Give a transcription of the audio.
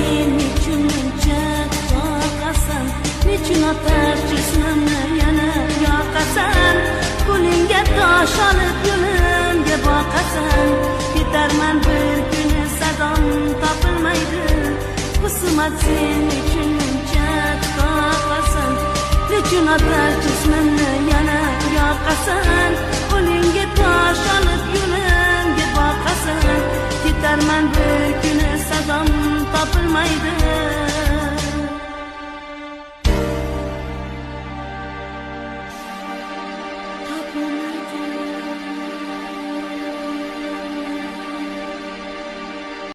sen nechun muncha qoqasan, nechun otar jismimni yana yoqasan, qo'lingga tosh olib yo'limga boqasan. Ketarman bir kuni sadom topilmaydi, husumat sen nechun muncha qoqasan, nechun otar jismimni yana yoqasan, qo'lingga tosh olib yo'limga boqasan. Ketarman bir kuni sadom topilmaydi.